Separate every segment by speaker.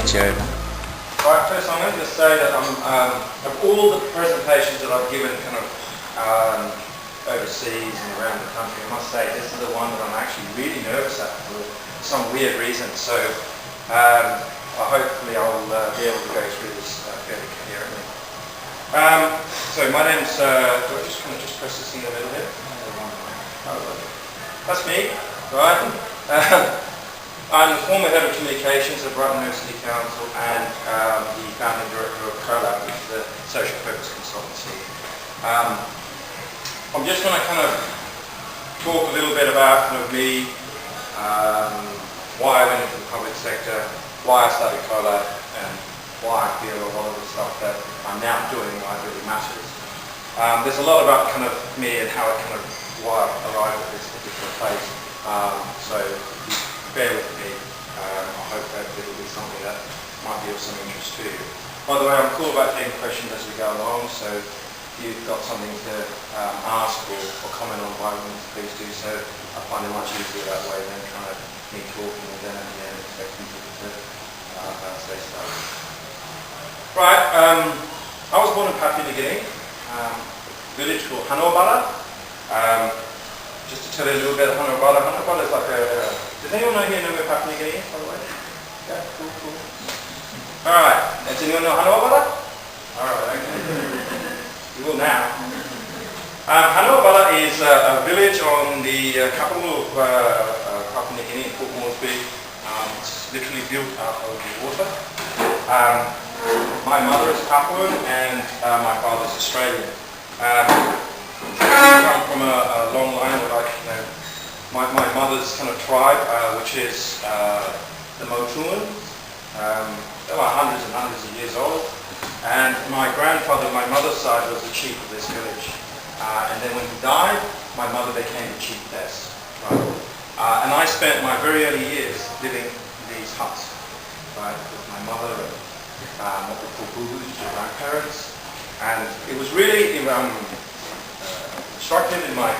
Speaker 1: get you over.
Speaker 2: Right, first I'm going to say that of all the presentations that I've given kind of overseas and around the country, I must say this is the one that I'm actually really nervous at for some weird reason. So hopefully I'll be able to go through this fairly coherently. So my name's, do I just kind of press this thing in the middle here? That's me, right? I'm the former head of communications at Brighton University Council and the founding director of Colab, which is a social purpose consultancy. I'm just going to kind of talk a little bit about kind of me, why I went into the public sector, why I started Colab, and why I feel a lot of the stuff that I'm now doing why it really matters. There's a lot about kind of me and how why I arrived at this particular place. So bear with me. I hope that it'll be something that might be of some interest to you. By the way, I'm cool about taking questions as we go along, so if you've got something to ask or comment on by all means, please do so. I find it much easier that way than kind of me talking and then at the end expecting people to say stuff. Right, I was born in Papua New Guinea, a village called Hanobala. Just to tell you a little bit of Hanobala. Hanobala is like does anyone here know where Papua New Guinea is, by the way? Yeah, cool. Alright, does anyone know Hanobala? Alright, okay. You will now. Hanobala is a village on the capital of Papua New Guinea, Port Moresby. It's literally built out of the water. My mother is Papuan and my father is Australian. I come from a long line of my mother's kind of tribe, which is the Motuan. They were hundreds and hundreds of years old. And my grandfather, my mother's side, was the chief of this village. And then when he died, my mother became the chiefess. Right? And I spent my very early years living in these huts, right, with my mother and what we call boo-boos, which are grandparents. And it was really instructive in my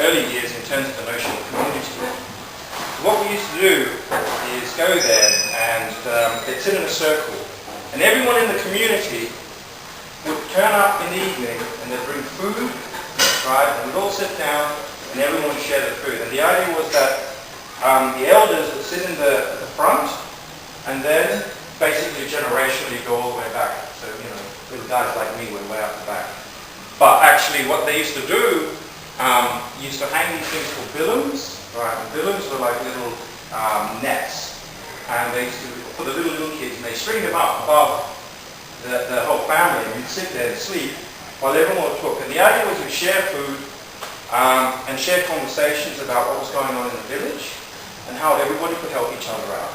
Speaker 2: early years in terms of the notion of community. What we used to do is go there and they'd sit in a circle, and everyone in the community would turn up in the evening and they'd bring food, right, and we'd all sit down and everyone would share the food. And the idea was that the elders would sit in the front and then basically generationally go all the way back. So, little guys like me went way up the back. But actually what they used to do, used to hang these things called billums, right? And billums were like little nets. And they used to, for the little kids, and they string them up above the whole family, and you'd sit there and sleep while everyone would cook. And the idea was we'd share food and share conversations about what was going on in the village and how everybody could help each other out.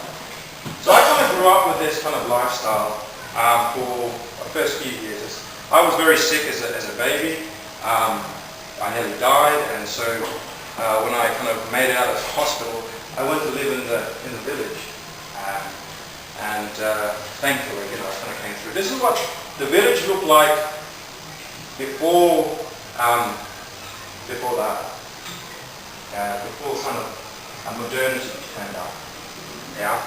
Speaker 2: So I kind of grew up with this kind of lifestyle for the first few years. I was very sick as a baby. I nearly died, and so when I kind of made it out of the hospital, I went to live in the village. And thankfully, I kind of came through. This is what the village looked like before that. Before kind of modernity turned up. Yeah.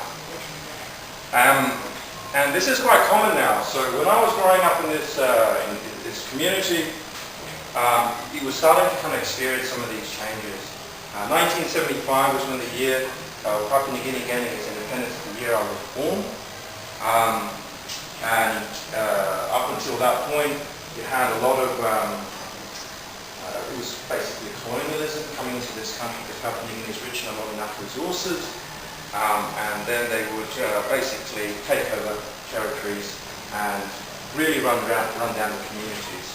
Speaker 2: And this is quite common now. So when I was growing up in this community, it was starting to kind of experience some of these changes. 1975 was when the year Papua New Guinea gaining its independence, the year I was born. And up until that point, you had a lot of, it was basically colonialism coming into this country because Papua New Guinea is rich in a lot of natural resources. And then they would basically take over territories and really run down the communities.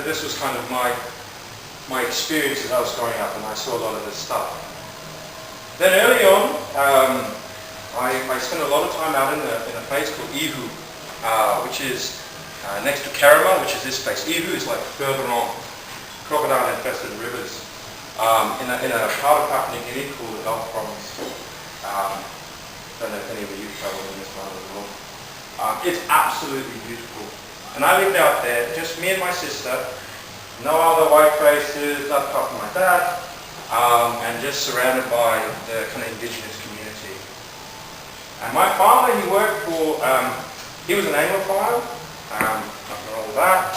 Speaker 2: This was kind of my experience as I was growing up, and I saw a lot of this stuff. Then early on, I spent a lot of time out in a place called Ihu, which is next to Karama, which is this place. Ihu is like further on, crocodile-infested rivers. In a part of Papua New Guinea called the Gulf Province. Don't know if any of you traveled in this part of the world. It's absolutely beautiful. And I lived out there, just me and my sister, no other white faces, not apart from my dad, and just surrounded by the kind of indigenous community. And my father, he worked for, he was an Anglophile, nothing wrong with that,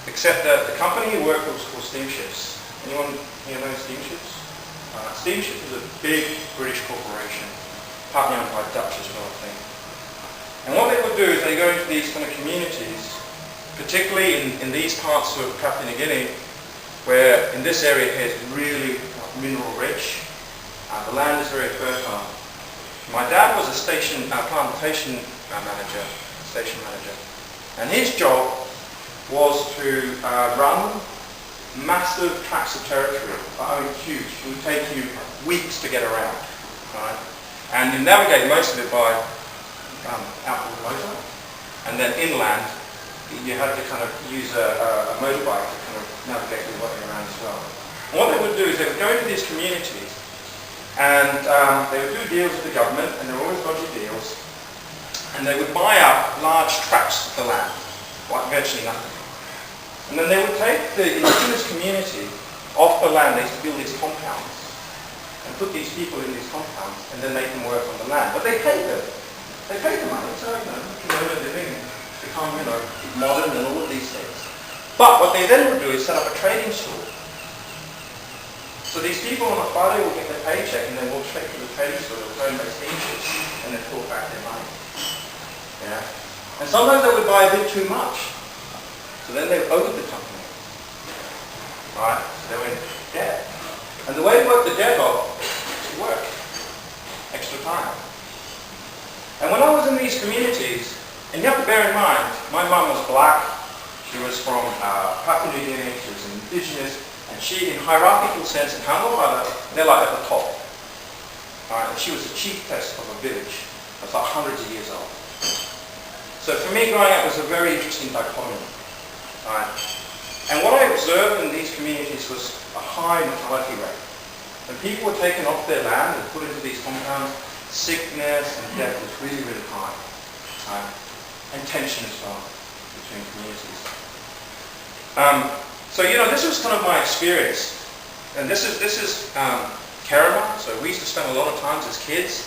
Speaker 2: except that the company he worked for was called Steamships. Anyone here know Steamships? Steamships is a big British corporation, partly owned by Dutch as well, I think. And what they would do is they go into these kind of communities, particularly in these parts of Papua New Guinea, where in this area here is really mineral rich. The land is very fertile. My dad was a plantation manager, station manager, and his job was to run massive tracts of territory. I mean, huge. It would take you weeks to get around, right? And you navigate most of it by outboard motor, and then inland you had to kind of use a motorbike to kind of navigate your way around as well. And what they would do is they would go into these communities and they would do deals with the government, and they were always dodgy deals, and they would buy up large tracts of the land, like virtually nothing. And then they would take the indigenous community off the land. They used to build these compounds and put these people in these compounds and then make them work on the land. But they paid them. They paid the money, so you know living, become modern and all of these things. But what they then would do is set up a trading store. So these people on a Friday will get their paycheck and then walk straight to the trading store, they'll go and make steamships and then pull back their money. Yeah. And sometimes they would buy a bit too much. So then they owed the company. Right? So they were in debt. And the way to work the debt off is to work. Extra time. And when I was in these communities, and you have to bear in mind, my mum was black, she was from Papua New Guinea, she was indigenous, and she, in hierarchical sense, and her mother, they're like at the top. Right? And she was the chiefess of a village that's like hundreds of years old. So for me, growing up was a very interesting dichotomy. Right? And what I observed in these communities was a high mortality rate. When people were taken off their land and put into these compounds, sickness and death was really, really high. Right? And tension as well between communities. So this was kind of my experience. And this is Kerama. So we used to spend a lot of times as kids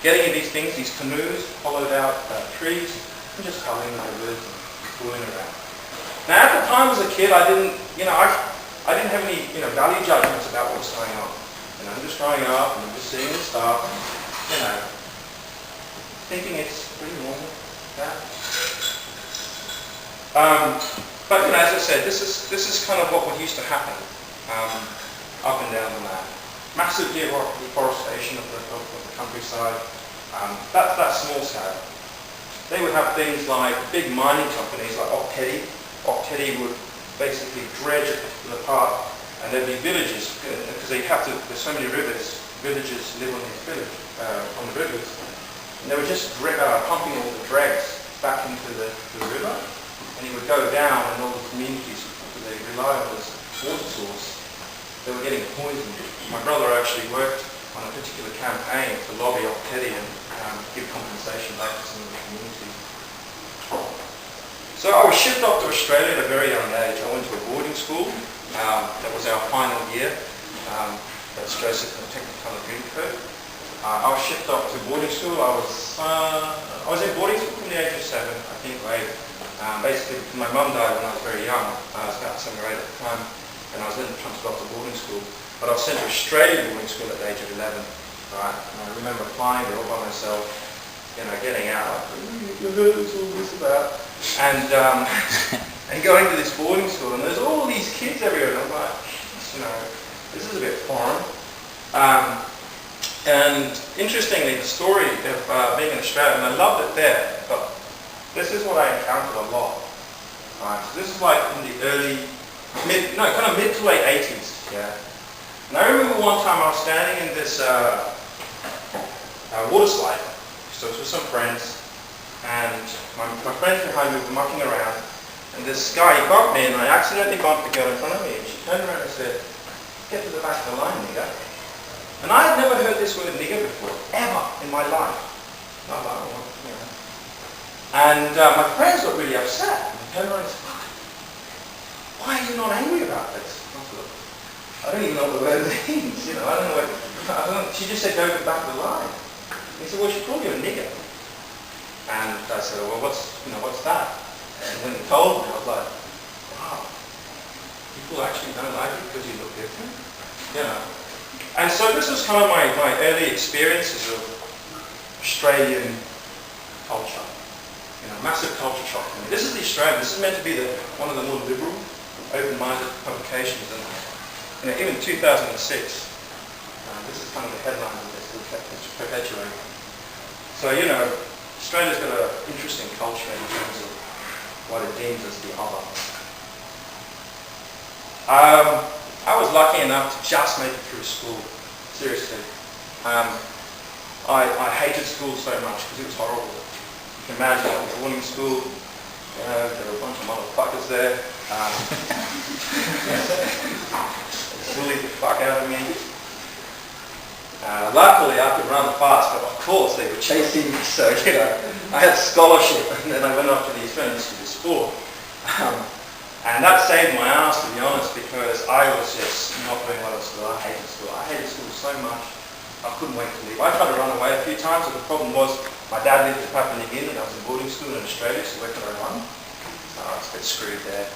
Speaker 2: getting in these things, these canoes, hollowed out trees, and just culling the rivers and fooling around. Now, at the time as a kid, I didn't have any, value judgments about what's going on. I'm just growing up and I'm just seeing this stuff, and, thinking it's pretty normal. Yeah. But as I said, this is kind of what used to happen up and down the land. Massive deforestation of the countryside. That's small scale. They would have things like big mining companies like Octedi would basically dredge the part, and there'd be villages, because there's so many rivers, villages live on these on the rivers, and they were just pumping all the dregs back into the river, and it would go down, and all the communities, because they rely on this water source, they were getting poisoned. My brother actually worked on a particular campaign to lobby Octedi and give compensation back to some of the communities. So I was shipped off to Australia at a very young age. I went to a boarding school. That was our final year. That's Joseph and Technicolor Greencoat. I was shipped off to boarding school. I was in boarding school from the age of 7, I think, or 8. Basically, my mum died when I was very young. I was about 7 or 8 at the time, and I was then transferred off to boarding school. But I was sent to Australian boarding school at the age of 11. Right? And I remember flying there all by myself, getting out, like, what's all this about? And going to this boarding school, and there's all these kids everywhere, and I'm like, this is a bit foreign. And interestingly, the story of being in Australia, and I loved it there, but this is what I encountered a lot. Right, so this is like in the mid to late 80s, yeah. And I remember one time I was standing in this water slide, so it was with some friends, and my friends behind me were mucking around, and this guy, he bumped me, and I accidentally bumped the girl in front of me, and she turned around and said, "Get to the back of the line, nigger." And I had never heard this word nigger before, ever in my life. And I was like, And my friends got really upset, and they turned around and said, "Why are you not angry about this?" I don't even know what the word means, I don't know what, she just said, "Go to the back of the line." He said, well, she called you a nigger. And I said, well, what's that? And when he told me, I was like, wow, people actually don't like you because you look different. You know. And so this was kind of my early experiences of Australian culture. You know, massive culture shock to me. This is the Australian. This is meant to be one of the more liberal, open-minded publications. And you know, even 2006, this is kind of the headline that they still kept perpetuating. So you know, Australia's got an interesting culture in terms of what it deems as the other. I was lucky enough to just make it through school. Seriously. I hated school so much because it was horrible. You can imagine, I was at boarding school, you know, there were a bunch of motherfuckers there. They bullied the fuck out of me. Luckily I could run fast, but of course they were chasing me, so you know, I had scholarship, and then I went off to the Australian Institute of Sport. And that saved my ass, to be honest, because I was just not doing well at school. I hated school. I hated school so much, I couldn't wait to leave. I tried to run away a few times, but the problem was my dad lived in Papua New Guinea, and I was in boarding school in Australia, so where could I run? So I was a bit screwed there.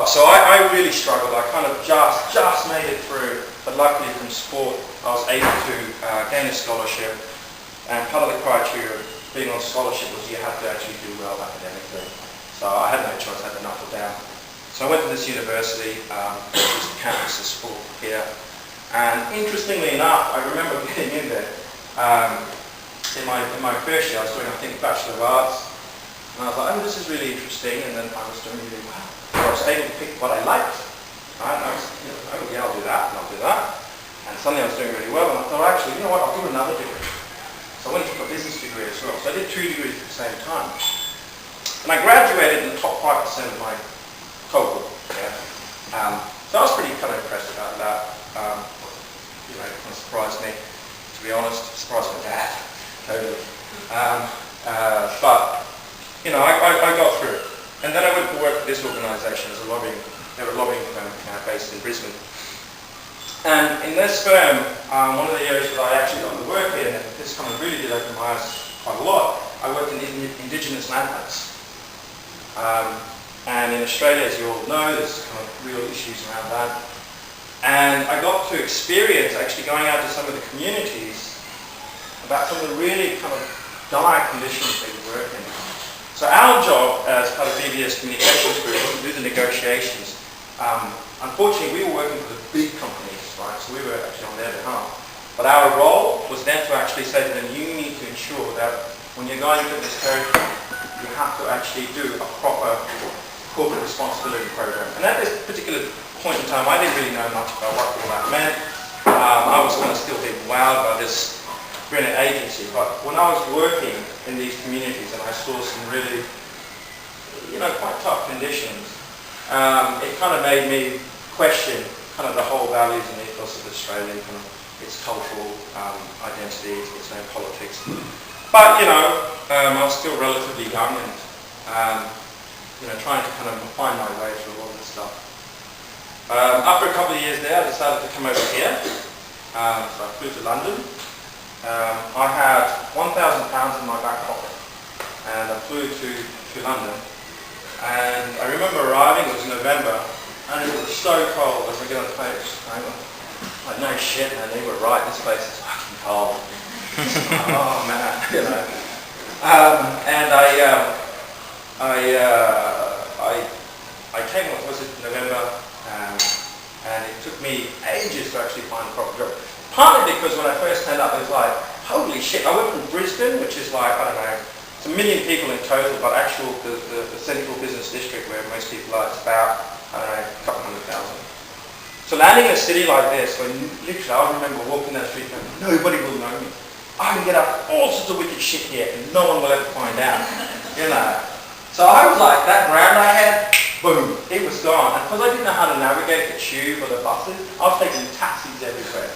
Speaker 2: So I really struggled. I kind of just made it through, but luckily from sport I was able to gain a scholarship, and part of the criteria of being on scholarship was you have to actually do well academically. So I had no choice, I had to knuckle down. So I went to this university, which was the campus of sport here, and interestingly enough, I remember getting in there. In my first year I was doing, I think, Bachelor of Arts, and I was like, oh, this is really interesting, and then I was doing really well. I was able to pick what I liked. Right? And I was, you know, oh yeah, I'll do that, and I'll do that. And suddenly I was doing really well, and I thought, actually, you know what, I'll do another degree. So I went to a business degree as well. So I did 2 degrees at the same time. And I graduated in the top 5% of my cohort. Yeah? So I was pretty kind of impressed about that. You know, it kind of surprised me, to be honest. Surprised my dad, totally. But, you know, I got through it. And then I went to work for this organisation as a lobbying, they were a lobbying firm based in Brisbane. And in this firm, one of the areas that I actually got to work in, and this kind of really did open my eyes quite a lot, I worked in Indigenous land rights. And in Australia, as you all know, there's kind of real issues around that. And I got to experience actually going out to some of the communities about some of the really kind of dire conditions they work in. So our job as part of BBS Communications Group was to do the negotiations. Unfortunately, we were working for the big companies, right? So we were actually on their behalf. But our role was then to actually say to them, you need to ensure that when you're going to this territory, you have to actually do a proper corporate responsibility program. And at this particular point in time, I didn't really know much about what all that meant. I was kind of still being wowed by this brilliant agency. But when I was working in these communities and I saw some really, you know, quite tough conditions, it kind of made me question kind of the whole values and ethos of Australia, kind of its cultural identity, its own politics. But, you know, I was still relatively young and, you know, trying to kind of find my way through all this stuff. After a couple of years there, I decided to come over here. So I flew to London. I had £1,000 in my back pocket and I flew to London. And I remember arriving, it was November, and it was so cold as I get on the plane. Like, no shit, man, they were right, this place is fucking cold. Oh man, you know. And I came, what was it, November, and it took me ages to actually find a proper job. Partly because when I first turned up, it was like, holy shit, I went from Brisbane, which is like, I don't know, it's 1 million people in total, but actual, the central business district where most people are, it's about, I don't know, a couple 100,000. So landing in a city like this, when literally I remember walking down the street going, nobody will know me. I can get up all sorts of wicked shit here and no one will ever find out, you know. So I was like, that ground I had, boom, it was gone. And because I didn't know how to navigate the tube or the buses, I was taking taxis everywhere.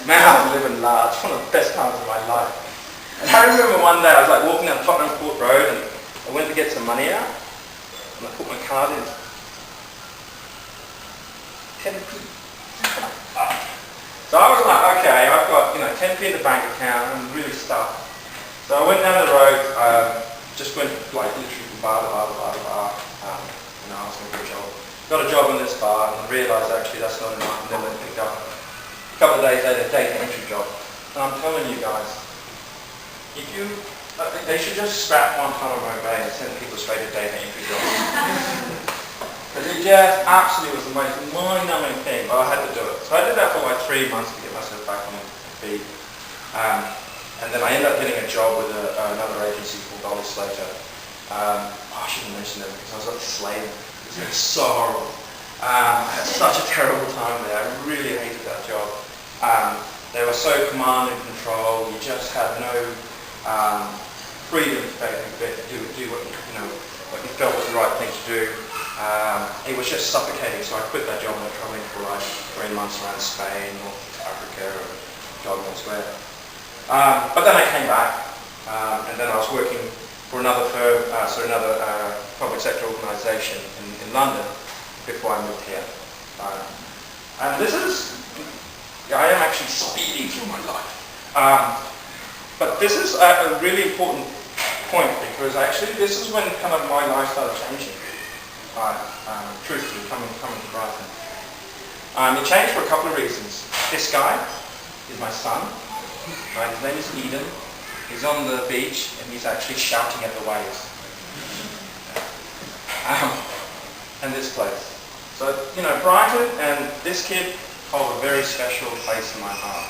Speaker 2: Man, I was living large, one of the best times of my life. And I remember one day I was like walking down Tottenham Court Road and I went to get some money out and I put my card in. 10p. So I was like, okay, I've got, you know, 10 10p in the bank account, and really stuck. So I went down the road, just went like literally from bar to bar to bar to bar, asking for a job. Got a job in this bar and realised actually that's not enough, and then went and picked up a couple of days later a data entry job. And I'm telling you guys, they should just scrap Guantanamo Bay and send people straight to data entry jobs. Because it just absolutely was the most mind-numbing thing, but I had to do it. So I did that for like 3 months to get myself back on my feet. And then I ended up getting a job with another agency called Dolly Slater. I shouldn't mention them because I was like a slave. It was so horrible. I had such a terrible time there. I really hated that job. They were so command and control. You just had no freedom to do what you felt was the right thing to do. It was just suffocating, so I quit that job and went traveling for like 3 months around Spain, North Africa, or God knows where. But then I came back, and then I was working for another firm, another public sector organisation in London before I moved here. And this is, I am actually speeding through my life. But this is a really important point because actually this is when kind of my life started changing. Truthfully, coming to Brighton. It changed for a couple of reasons. This guy is my son. His name is Eden. He's on the beach and he's actually shouting at the waves. And this place. So, Brighton and this kid hold a very special place in my heart.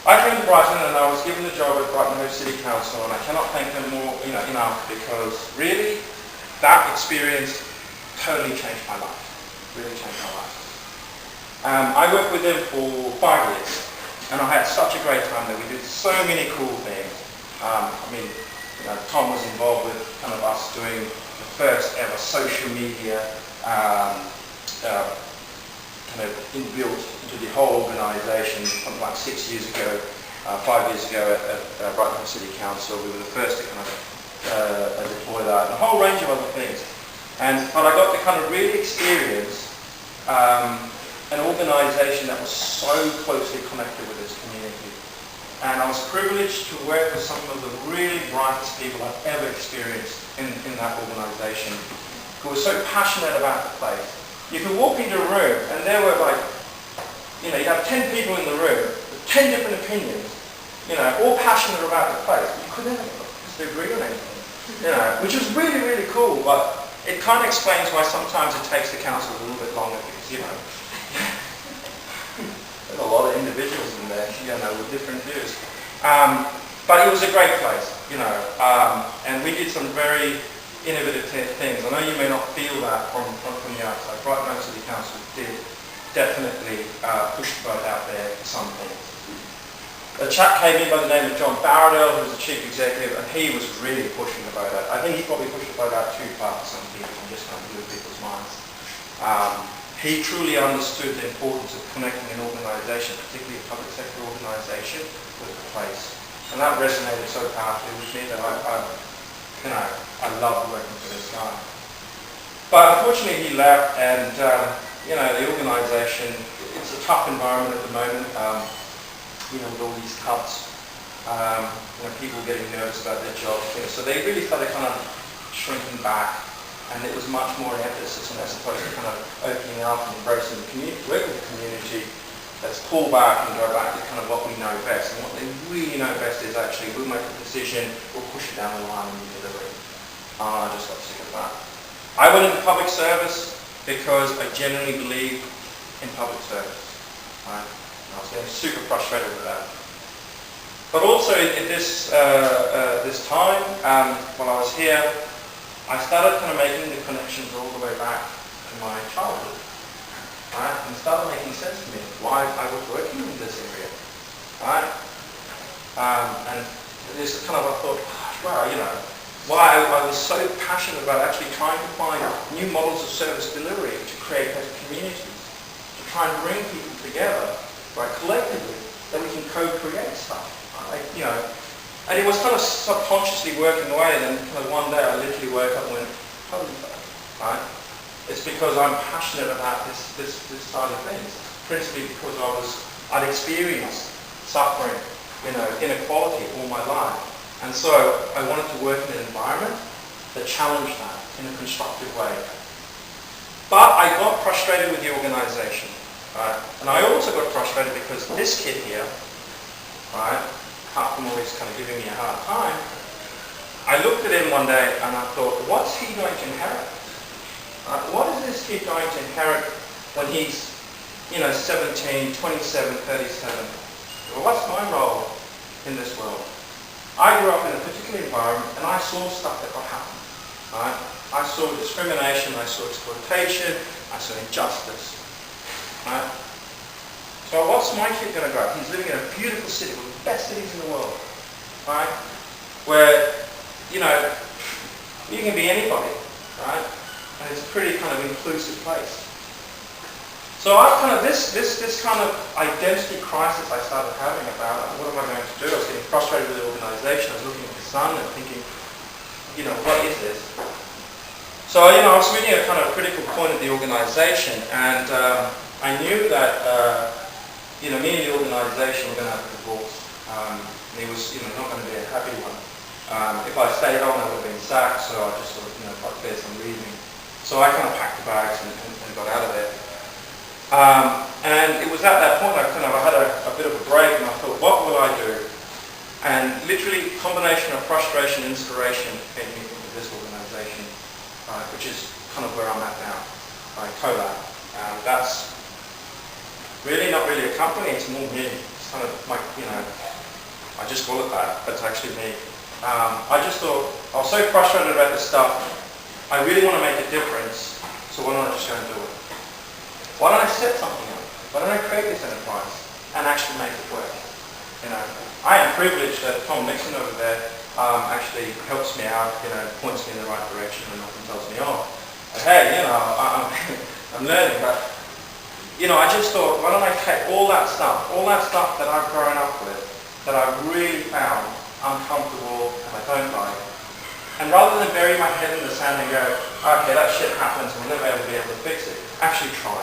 Speaker 2: I came to Brighton and I was given the job at Brighton City Council, and I cannot thank them more enough because really that experience totally changed my life. Really changed my life. I worked with them for 5 years. And I had such a great time there. We did so many cool things. Tom was involved with kind of us doing the first ever social media kind of inbuilt into the whole organisation something like 6 years ago, 5 years ago at Brighton City Council. We were the first to kind of deploy that, and a whole range of other things. But I got to kind of really experience an organisation that was so closely connected with its community. And I was privileged to work with some of the really brightest people I've ever experienced in that organisation, who were so passionate about the place. You could walk into a room and there were like, you'd have 10 people in the room with 10 different opinions, all passionate about the place. You couldn't agree on anything, which was really, really cool, but it kind of explains why sometimes it takes the council a little bit longer because, there's a lot of individuals in there, with different views. But it was a great place, and we did some very innovative things. I know you may not feel that from the outside. Brighton City Council did definitely push the boat out there for some things. A chap came in by the name of John Barradell, who was the chief executive, and he was really pushing the boat out. I think he probably pushed the boat out too far for some people and just kind of blew people's minds. He truly understood the importance of connecting an organisation, particularly a public sector organisation, with the place. And that resonated so powerfully with me that I loved working for this guy. But unfortunately he left, and the organisation, it's a tough environment at the moment, with all these cuts, people getting nervous about their jobs. So they really started kind of shrinking back. And it was much more an emphasis on as opposed to kind of opening up and embracing the community, working with the community. Let's pull back and go back to kind of what we know best. And what they really know best is actually we'll make a decision, we'll push it down the line and we deliver it. I just got sick of that. I went into public service because I genuinely believe in public service. Right? And I was getting super frustrated with that. But also at this time, while I was here, I started kind of making the connections all the way back to my childhood, right? And it started making sense to me why I was working in this area, right? And this kind of, I thought, wow, why I was so passionate about actually trying to find new models of service delivery to create better communities, to try and bring people together, right, collectively, that we can co-create stuff, right? And it was kind of subconsciously working away, and then kind of one day I literally woke up and went, holy fuck, right? It's because I'm passionate about this side of things. Principally because I'd experienced suffering, inequality all my life. And so I wanted to work in an environment that challenged that in a constructive way. But I got frustrated with the organisation, right? And I also got frustrated because this kid here, right, apart from always kind of giving me a hard time, I looked at him one day and I thought, what's he going to inherit? What is this kid going to inherit when he's, 17, 27, 37? Well, what's my role in this world? I grew up in a particular environment and I saw stuff that got happen. Right? I saw discrimination, I saw exploitation, I saw injustice. Right? So what's my kid going to grow up? He's living in a beautiful city, one of the best cities in the world. Right? Where, you can be anybody. Right? And it's a pretty kind of inclusive place. So I kind of, this kind of identity crisis I started having about what am I going to do? I was getting frustrated with the organisation. I was looking at the sun and thinking, what is this? So, I was reaching a kind of critical point of the organisation, and I knew that, me and the organisation were going to have a divorce. It was, not going to be a happy one. If I stayed on, I would have been sacked, so I just sort of, fuck this, I'm leaving. So I kind of packed the bags and got out of there. And it was at that point I had a bit of a break, and I thought, what will I do? And literally, combination of frustration and inspiration came me into this organisation, which is kind of where I'm at now, Colab. That's really not really a company, it's more me. It's kind of like, I just call it that, but it's actually me. I just thought, I was so frustrated about this stuff, I really want to make a difference, so why don't I just go and do it? Why don't I set something up? Why don't I create this enterprise and actually make it work? I am privileged that Tom Nixon over there actually helps me out, points me in the right direction and often tells me off. But hey, I'm learning, but I just thought, why don't I take all that stuff that I've grown up with, that I've really found uncomfortable and I don't like, and rather than bury my head in the sand and go, okay, that shit happens and we'll never ever be able to fix it, actually try.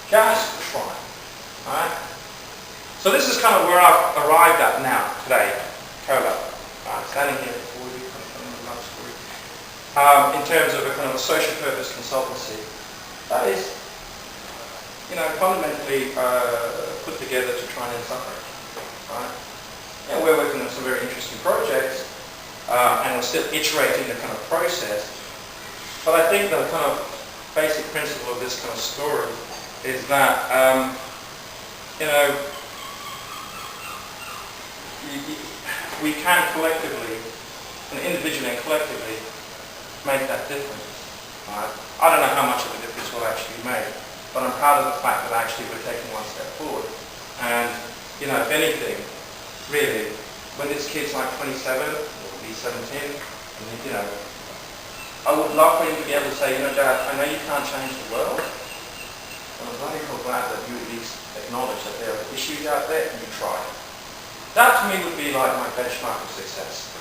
Speaker 2: Just try. Alright? So this is kind of where I've arrived at now, today, Colab. Standing here before you, in terms of a kind of a social purpose consultancy that is, fundamentally put together to try and end suffering. Right? We're working on some very interesting projects, and we're still iterating the kind of process. But I think the kind of basic principle of this kind of story is that, we can collectively, and individually and collectively, make that difference. Right? I don't know how much of a difference we'll actually make, but I'm proud of the fact that actually we're taking one step forward. And, if anything, really, when this kid's like 27, or he's 17, and, I would love for him to be able to say, Dad, I know you can't change the world, but I'm bloody glad that you at least acknowledge that there are issues out there and you try. That to me would be like my benchmark of success.